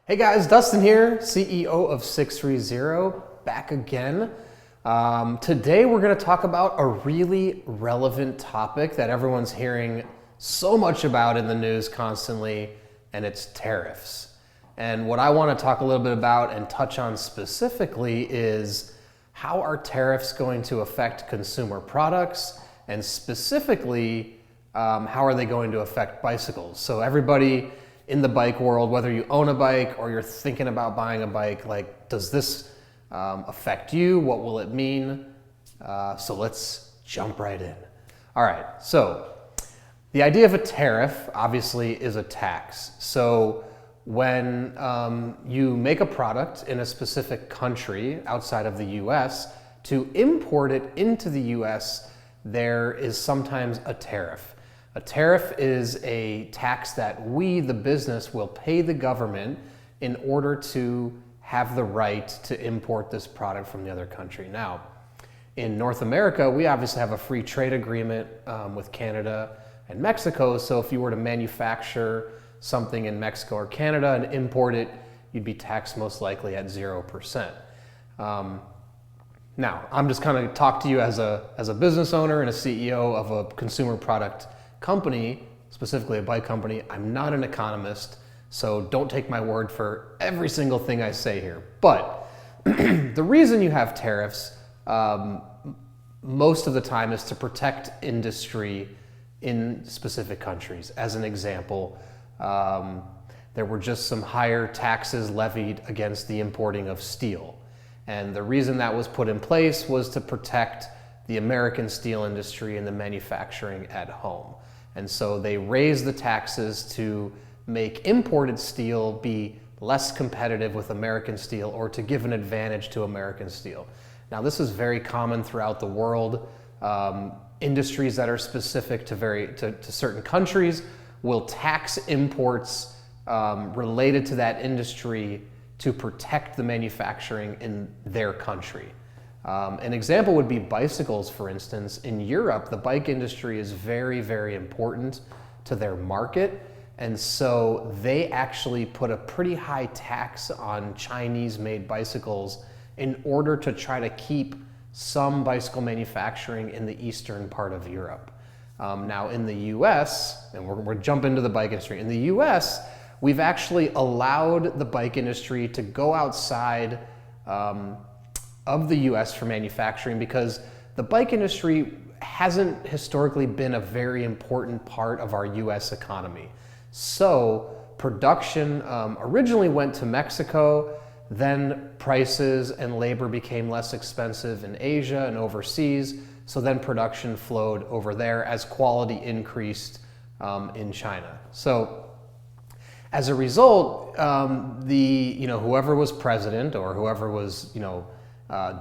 Hey guys, Dustin here, CEO of 6threezero, back again. Today we're going to talk about a really relevant topic that everyone's hearing so much about in the news constantly, and it's tariffs. And what I want to talk a little bit about and touch on specifically is how are tariffs going to affect consumer products, and specifically, how are they going to affect bicycles? So everybody in the bike world, whether you own a bike or you're thinking about buying a bike, like, does this affect you? What will it mean? So let's jump right in. All right, so the idea of a tariff obviously is a tax. So when you make a product in a specific country outside of the US, to import it into the US, there is sometimes a tariff. A tariff is a tax that we, the business, will pay the government in order to have the right to import this product from the other country. Now, in North America, we obviously have a free trade agreement with Canada and Mexico, so if you were to manufacture something in Mexico or Canada and import it, you'd be taxed most likely at 0%. Now, I'm just kind of talk to you as a business owner and a CEO of a consumer product company, specifically a bike company. I'm not an economist, so don't take my word for every single thing I say here. But the reason you have tariffs most of the time is to protect industry in specific countries. As an example, there were just some higher taxes levied against the importing of steel. And the reason that was put in place was to protect the American steel industry and the manufacturing at home. And so they raised the taxes to make imported steel be less competitive with American steel, or to give an advantage to American steel. Now, this is very common throughout the world. Industries that are specific to certain countries will tax imports related to that industry to protect the manufacturing in their country. An example would be bicycles, for instance. In Europe, the bike industry is very, very important to their market, and so they actually put a pretty high tax on Chinese-made bicycles in order to try to keep some bicycle manufacturing in the eastern part of Europe. Now in the US, and we're jumping into the bike industry, in the US, we've actually allowed the bike industry to go outside of the US for manufacturing, because the bike industry hasn't historically been a very important part of our US economy. So production originally went to Mexico, then prices and labor became less expensive in Asia and overseas, so then production flowed over there as quality increased in China. So as a result, whoever was president, or whoever was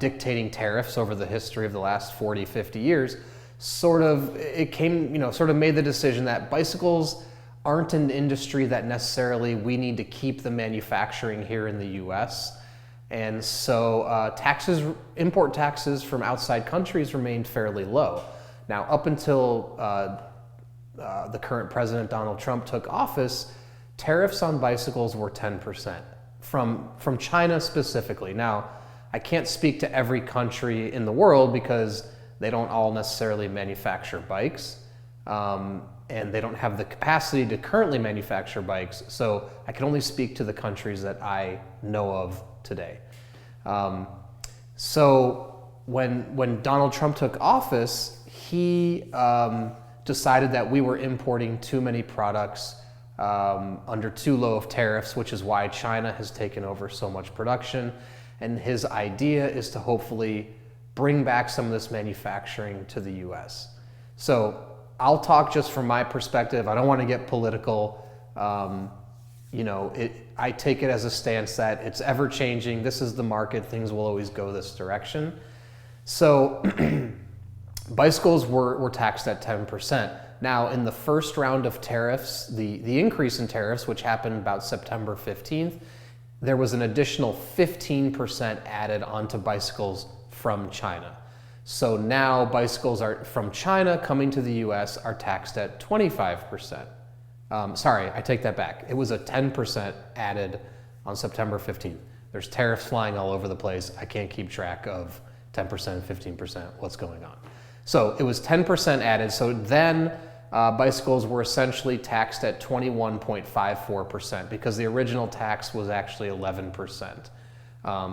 dictating tariffs over the history of the last 40, 50 years, sort of made the decision that bicycles aren't an industry that necessarily we need to keep the manufacturing here in the US. And so import taxes from outside countries remained fairly low. Now, up until the current president, Donald Trump, took office, tariffs on bicycles were 10% from China specifically. Now, I can't speak to every country in the world because they don't all necessarily manufacture bikes, and they don't have the capacity to currently manufacture bikes, so I can only speak to the countries that I know of today. So when Donald Trump took office, he decided that we were importing too many products under too low of tariffs, which is why China has taken over so much production. And his idea is to hopefully bring back some of this manufacturing to the US. So I'll talk just from my perspective. I don't want to get political. I take it as a stance that it's ever changing. This is the market. Things will always go this direction. So bicycles were taxed at 10%. Now, in the first round of tariffs, the increase in tariffs, which happened about September 15th, there was an additional 15% added onto bicycles from China. So now bicycles from China coming to the US are taxed at 25%. Sorry, I take that back. It was a 10% added on September 15th. There's tariffs flying all over the place. I can't keep track of 10%, 15%, what's going on. So it was 10% added. So then bicycles were essentially taxed at 21.54% because the original tax was actually 11%.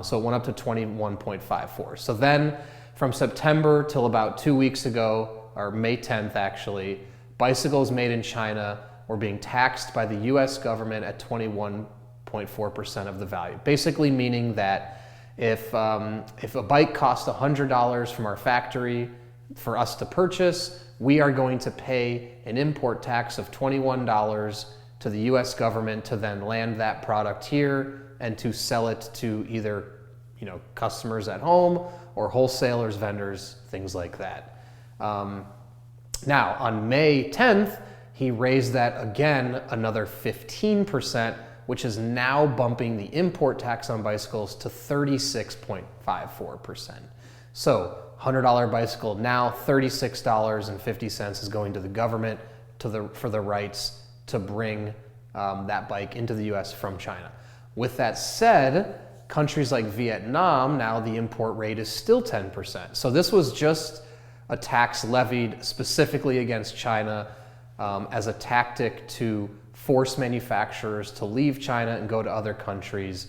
So it went up to 21.54. So then from September till about 2 weeks ago, or May 10th actually, bicycles made in China were being taxed by the US government at 21.4% of the value. Basically meaning that if a bike costs $100 from our factory for us to purchase, we are going to pay an import tax of $21 to the US government to then land that product here and to sell it to either customers at home or wholesalers, vendors, things like that. Now, on May 10th, he raised that again another 15%, which is now bumping the import tax on bicycles to 36.54%. So $100 bicycle, now $36.50 is going to the government for the rights to bring that bike into the US from China. With that said, countries like Vietnam, now the import rate is still 10%. So this was just a tax levied specifically against China as a tactic to force manufacturers to leave China and go to other countries.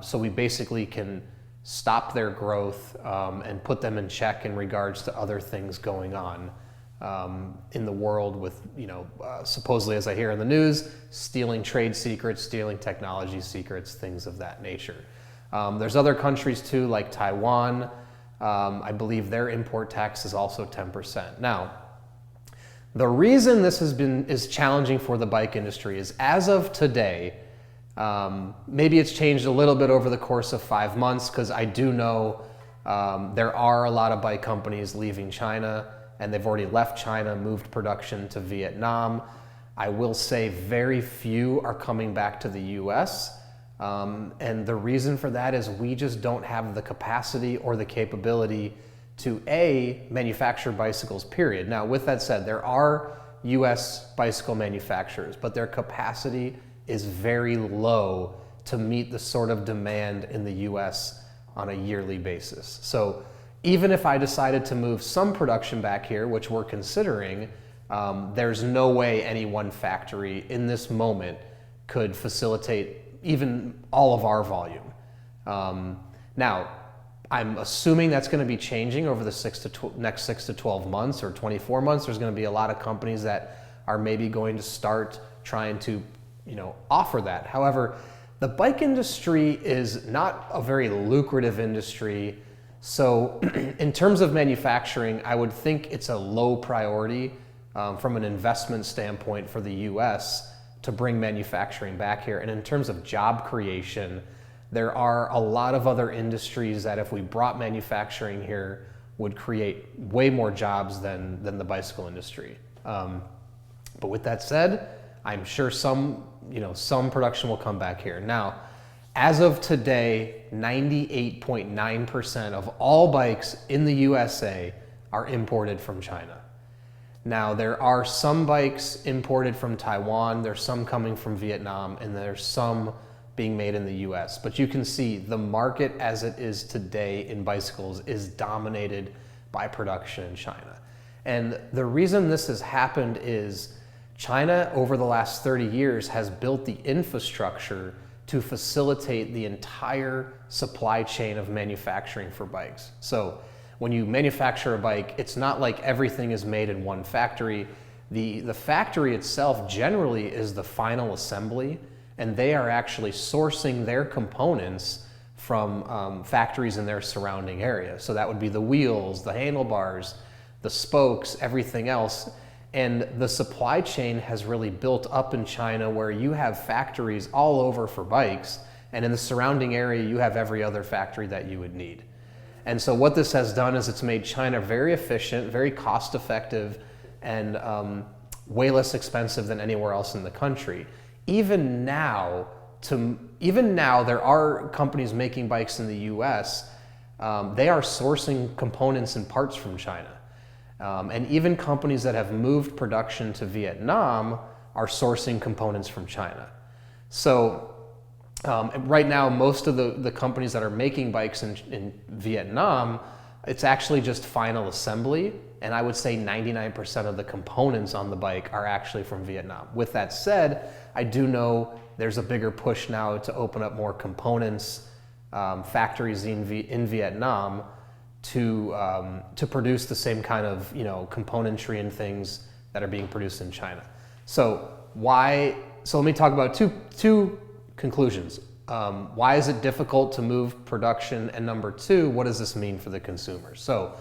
So we basically can stop their growth and put them in check in regards to other things going on in the world with, supposedly, as I hear in the news, stealing trade secrets, stealing technology secrets, things of that nature. There's other countries too, like Taiwan. I believe their import tax is also 10%. Now, the reason this is challenging for the bike industry is, as of today, maybe it's changed a little bit over the course of 5 months, because I do know there are a lot of bike companies leaving China, and they've already left China, moved production to Vietnam. I will say very few are coming back to the US. And the reason for that is we just don't have the capacity or the capability to manufacture bicycles, period. Now, with that said, there are US bicycle manufacturers, but their capacity is very low to meet the sort of demand in the US on a yearly basis. So even if I decided to move some production back here, which we're considering, there's no way any one factory in this moment could facilitate even all of our volume. Now, I'm assuming that's going to be changing over the next 6 to 12 months or 24 months. There's going to be a lot of companies that are maybe going to start trying to, offer that. However, the bike industry is not a very lucrative industry. So in terms of manufacturing, I would think it's a low priority from an investment standpoint for the US to bring manufacturing back here. And in terms of job creation, there are a lot of other industries that if we brought manufacturing here would create way more jobs than the bicycle industry. But with that said, I'm sure some production will come back here. Now, as of today, 98.9% of all bikes in the USA are imported from China. Now, there are some bikes imported from Taiwan, there's some coming from Vietnam, and there's some being made in the US. But you can see the market as it is today in bicycles is dominated by production in China. And the reason this has happened is China, over the last 30 years, has built the infrastructure to facilitate the entire supply chain of manufacturing for bikes. So when you manufacture a bike, it's not like everything is made in one factory. The factory itself generally is the final assembly, and they are actually sourcing their components from factories in their surrounding area. So that would be the wheels, the handlebars, the spokes, everything else. And the supply chain has really built up in China, where you have factories all over for bikes, and in the surrounding area you have every other factory that you would need. And so what this has done is it's made China very efficient, very cost effective, and way less expensive than anywhere else in the country. Even now, there are companies making bikes in the US. They are sourcing components and parts from China. And even companies that have moved production to Vietnam, are sourcing components from China. So right now, most of the companies that are making bikes in Vietnam, it's actually just final assembly. And I would say 99% of the components on the bike are actually from Vietnam. With that said, I do know there's a bigger push now to open up more components, factories in Vietnam to produce the same kind of componentry and things that are being produced in China. So let me talk about two conclusions. Why is it difficult to move production? And number two, what does this mean for the consumer? So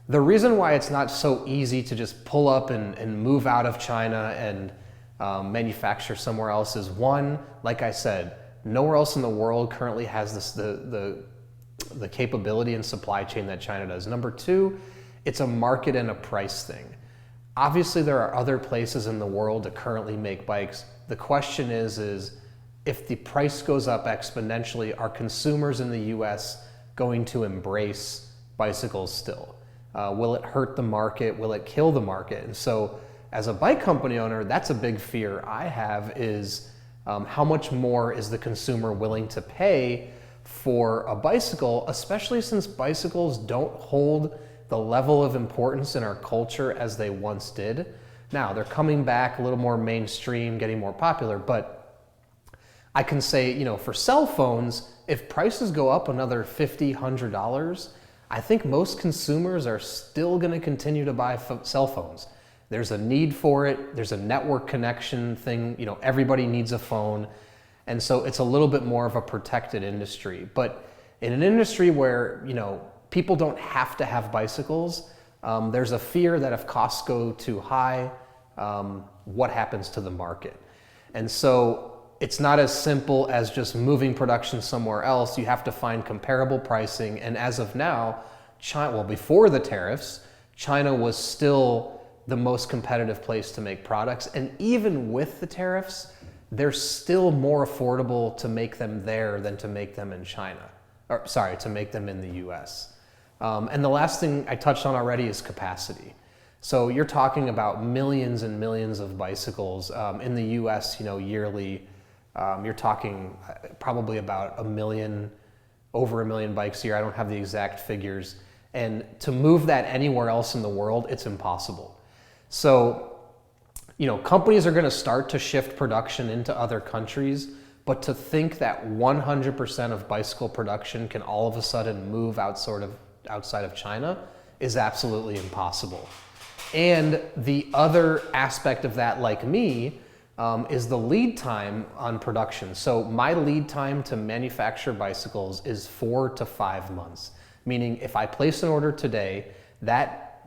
the reason why it's not so easy to just pull up and move out of China and manufacture somewhere else is, one, like I said, nowhere else in the world currently has the capability and supply chain that China does. Number two, it's a market and a price thing. Obviously, there are other places in the world that currently make bikes. The question is if the price goes up exponentially, are consumers in the US going to embrace bicycles still? Will it hurt the market? Will it kill the market? And so as a bike company owner, that's a big fear I have is how much more is the consumer willing to pay for a bicycle, especially since bicycles don't hold the level of importance in our culture as they once did. Now, they're coming back a little more mainstream, getting more popular, but I can say, for cell phones, if prices go up another $50, $100, I think most consumers are still going to continue to buy cell phones. There's a need for it. There's a network connection thing. Everybody needs a phone. And so it's a little bit more of a protected industry. But in an industry where, people don't have to have bicycles, there's a fear that if costs go too high, what happens to the market? And so it's not as simple as just moving production somewhere else. You have to find comparable pricing. And as of now, before the tariffs, China was still the most competitive place to make products. And even with the tariffs, they're still more affordable to make them there than to make them in China. To make them in the US. And the last thing I touched on already is capacity. So you're talking about millions and millions of bicycles in the US, yearly. You're talking probably about over a million bikes a year. I don't have the exact figures. And to move that anywhere else in the world, it's impossible. So, companies are going to start to shift production into other countries, but to think that 100% of bicycle production can all of a sudden move outside of China is absolutely impossible. And the other aspect of that, like me, is the lead time on production. So my lead time to manufacture bicycles is 4 to 5 months, meaning if I place an order today,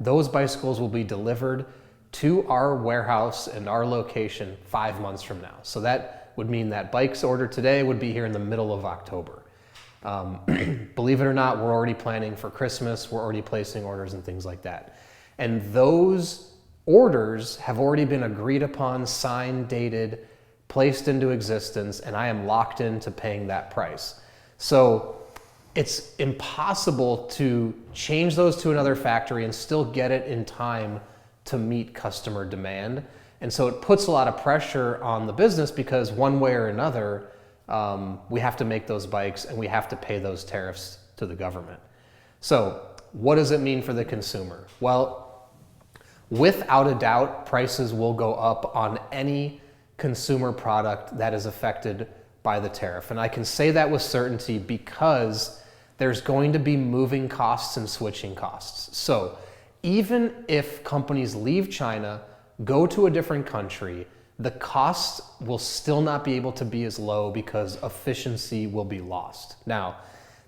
those bicycles will be delivered to our warehouse and our location 5 months from now. So that would mean that bikes ordered today would be here in the middle of October. Believe it or not, we're already planning for Christmas. We're already placing orders and things like that. And those orders have already been agreed upon, signed, dated, placed into existence, and I am locked into paying that price. So it's impossible to change those to another factory and still get it in time to meet customer demand. And so it puts a lot of pressure on the business because one way or another, we have to make those bikes and we have to pay those tariffs to the government. So what does it mean for the consumer? Well, without a doubt, prices will go up on any consumer product that is affected by the tariff. And I can say that with certainty because there's going to be moving costs and switching costs. So even if companies leave China, go to a different country, the cost will still not be able to be as low because efficiency will be lost. Now,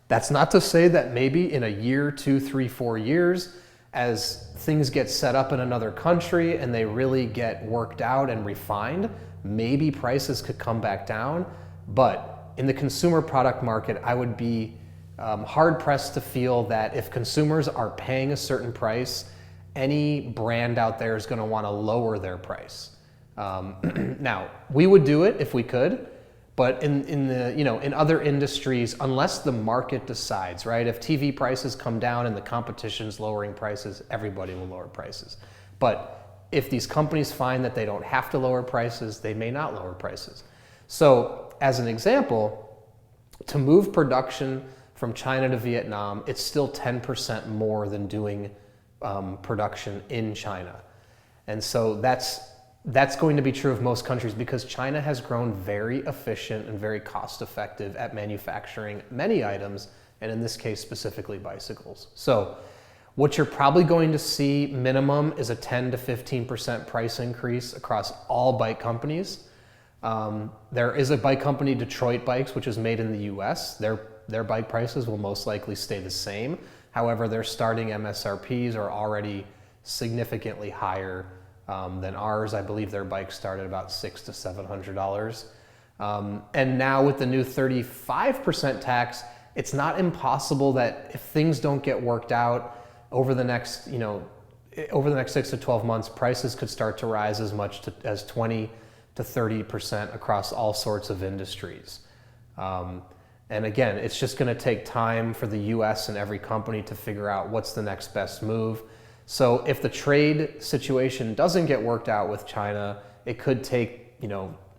that's not to say that maybe in a year, 2, 3, 4 years, as things get set up in another country and they really get worked out and refined, maybe prices could come back down. But in the consumer product market, I would be hard pressed to feel that if consumers are paying a certain price, any brand out there is going to want to lower their price. Now, we would do it if we could, but in other industries, unless the market decides, right? If TV prices come down and the competition's lowering prices, everybody will lower prices. But if these companies find that they don't have to lower prices, they may not lower prices. So as an example, to move production from China to Vietnam, it's still 10% more than doing production in China. And so that's going to be true of most countries because China has grown very efficient and very cost effective at manufacturing many items, and in this case specifically bicycles. So what you're probably going to see minimum is a 10 to 15% price increase across all bike companies. There is a bike company, Detroit Bikes, which is made in the US. Their bike prices will most likely stay the same. However, their starting MSRPs are already significantly higher than ours. I believe their bikes start at about $600 to $700. And now with the new 35% tax, it's not impossible that if things don't get worked out over the next 6 to 12 months, prices could start to rise as much as 20 to 30% across all sorts of industries. And again, it's just going to take time for the US and every company to figure out what's the next best move. So if the trade situation doesn't get worked out with China, it could take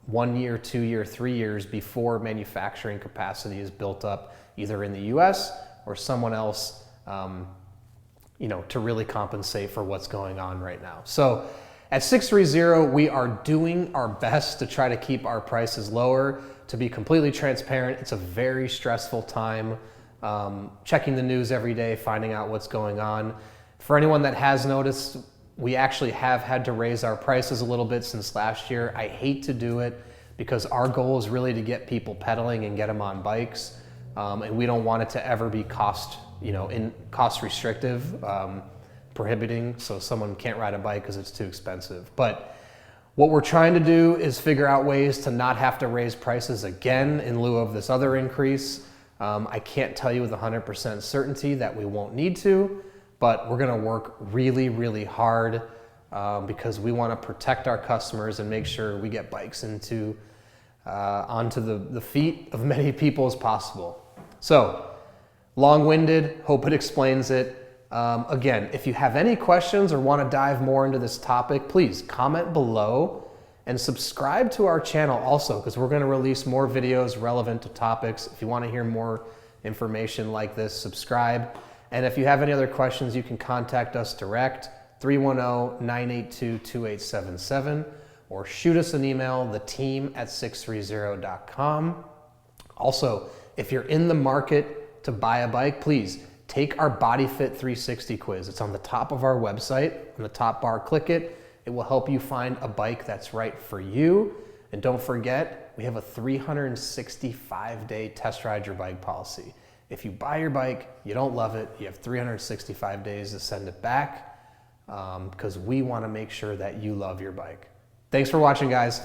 1 year, 2 years, 3 years before manufacturing capacity is built up either in the US or someone else to really compensate for what's going on right now. So at 630, we are doing our best to try to keep our prices lower. To be completely transparent, it's a very stressful time checking the news every day, finding out what's going on. For anyone that has noticed, we actually have had to raise our prices a little bit since last year. I hate to do it because our goal is really to get people pedaling and get them on bikes. And we don't want it to ever be cost restrictive, prohibiting, so someone can't ride a bike because it's too expensive. But what we're trying to do is figure out ways to not have to raise prices again in lieu of this other increase. I can't tell you with 100% certainty that we won't need to, but we're going to work really, really hard because we want to protect our customers and make sure we get bikes onto the feet of many people as possible. So, long-winded, hope it explains it. Again, if you have any questions or want to dive more into this topic, please comment below and subscribe to our channel also, because we're going to release more videos relevant to topics. If you want to hear more information like this, subscribe. And if you have any other questions, you can contact us direct, 310-982-2877, or shoot us an email, theteam@sixthreezero.com. Also, if you're in the market to buy a bike, please take our BodyFit 360 quiz. It's on the top of our website. On the top bar, click it. It will help you find a bike that's right for you. And don't forget, we have a 365-day test ride your bike policy. If you buy your bike, you don't love it, you have 365 days to send it back because we want to make sure that you love your bike. Thanks for watching, guys.